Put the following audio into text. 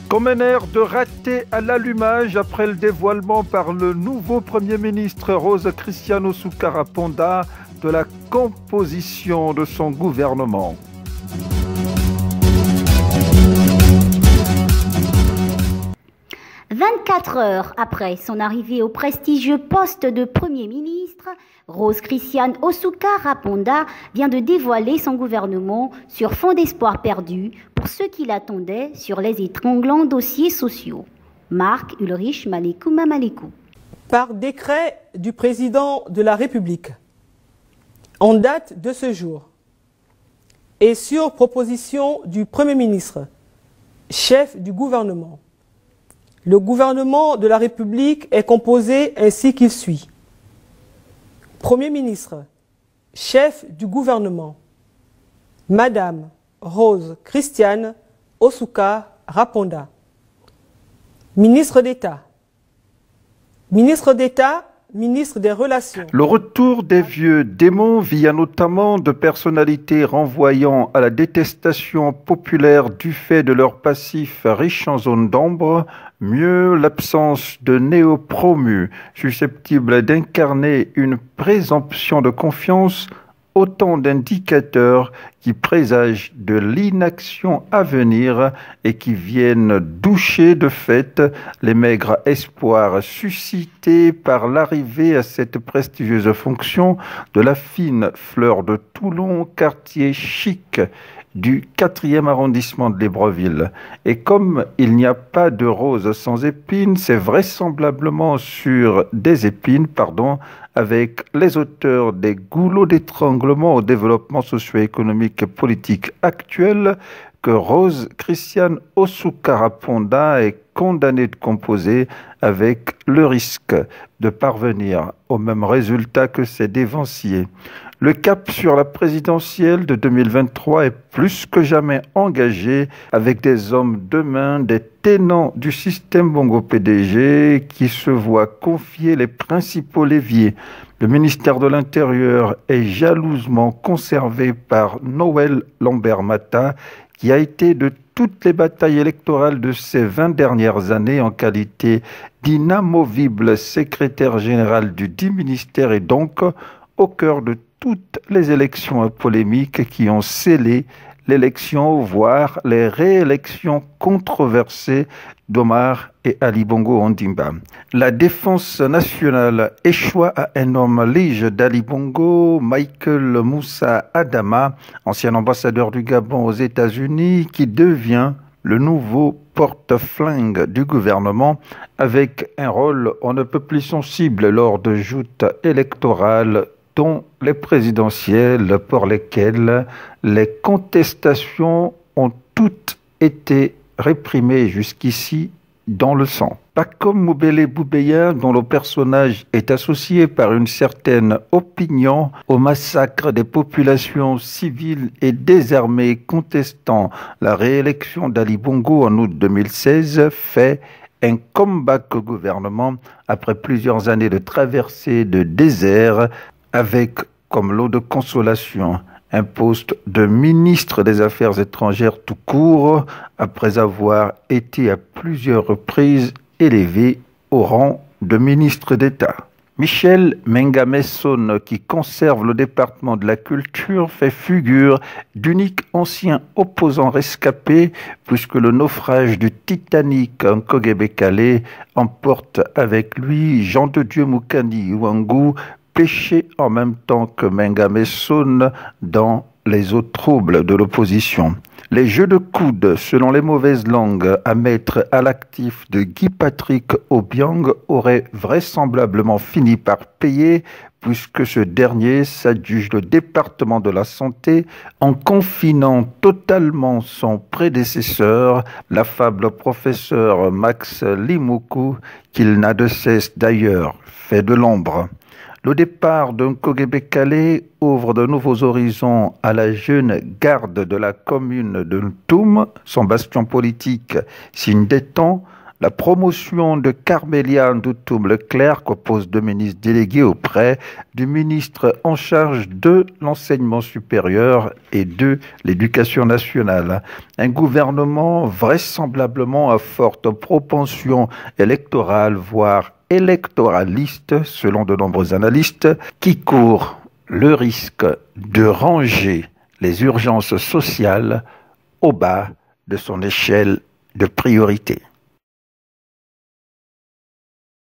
Comme un air de raté à l'allumage après le dévoilement par le nouveau Premier ministre Rose Cristiano Sucarrapanda de la composition de son gouvernement. « 24 heures après son arrivée au prestigieux poste de Premier ministre, Rose Cristiano Sucarrapanda vient de dévoiler son gouvernement sur fond d'espoir perdu pour ceux qui l'attendaient sur les étranglants dossiers sociaux. Marc Ulrich Malekou Mamalekou. Par décret du président de la République, en date de ce jour, et sur proposition du Premier ministre, chef du gouvernement, le gouvernement de la République est composé ainsi qu'il suit. Premier ministre, chef du gouvernement, Madame Rose Cristiano Sucarrapanda. Ministre d'État, ministre des Relations. Le retour des vieux démons via notamment de personnalités renvoyant à la détestation populaire du fait de leur passif riche en zones d'ombre, mieux l'absence de néo-promus susceptibles d'incarner une présomption de confiance, autant d'indicateurs qui présagent de l'inaction à venir et qui viennent doucher de fait les maigres espoirs suscités par l'arrivée à cette prestigieuse fonction de la fine fleur de Toulon, quartier chic du 4e arrondissement de Libreville. Et comme il n'y a pas de rose sans épines, c'est vraisemblablement sur des épines, avec les auteurs des goulots d'étranglement au développement socio-économique et politique actuel que Rose Cristiano Sucarrapanda est condamné de composer avec le risque de parvenir au même résultat que ses dévanciers. Le cap sur la présidentielle de 2023 est plus que jamais engagé avec des hommes de main, des tenants du système Bongo PDG qui se voient confier les principaux leviers. Le ministère de l'Intérieur est jalousement conservé par Noël Lambert-Mata, qui a été de toutes les batailles électorales de ces 20 dernières années en qualité d'inamovible secrétaire général du dit ministère et donc au cœur de toutes les élections polémiques qui ont scellé l'élection, voire les réélections controversées d'Omar et Ali Bongo Ondimba. La défense nationale échoua à un homme lige d'Ali Bongo, Michael Moussa Adama, ancien ambassadeur du Gabon aux États-Unis, qui devient le nouveau porte-flingue du gouvernement avec un rôle on ne peut plus sensible lors de joutes électorales dont les présidentielles pour lesquelles les contestations ont toutes été réprimées jusqu'ici dans le sang. Pas comme Moubele Boubeya, dont le personnage est associé par une certaine opinion au massacre des populations civiles et désarmées contestant la réélection d'Ali Bongo en août 2016, fait un comeback au gouvernement après plusieurs années de traversée de désert avec comme lot de consolation un poste de ministre des Affaires étrangères tout court après avoir été à plusieurs reprises élevé au rang de ministre d'État. Michel Mengamesson, qui conserve le département de la culture, fait figure d'unique ancien opposant rescapé puisque le naufrage du Titanic en Kogebe-Calais emporte avec lui Jean de Dieu Moukani Ouangou, pêché en même temps que Mengamesson dans les eaux troubles de l'opposition. Les jeux de coude, selon les mauvaises langues, à mettre à l'actif de Guy-Patrick Obiang auraient vraisemblablement fini par payer puisque ce dernier s'adjuge le département de la santé en confinant totalement son prédécesseur, l'affable professeur Max Limoukou, qu'il n'a de cesse d'ailleurs fait de l'ombre. Le départ d'un Kogebe-Calais ouvre de nouveaux horizons à la jeune garde de la commune de Ntoum, son bastion politique, signe des temps, La promotion de Carmélia Ndoutoum-Leclerc au poste de ministre délégué auprès du ministre en charge de l'enseignement supérieur et de l'éducation nationale. Un gouvernement vraisemblablement à forte propension électorale, voire électoraliste, selon de nombreux analystes, qui court le risque de ranger les urgences sociales au bas de son échelle de priorité.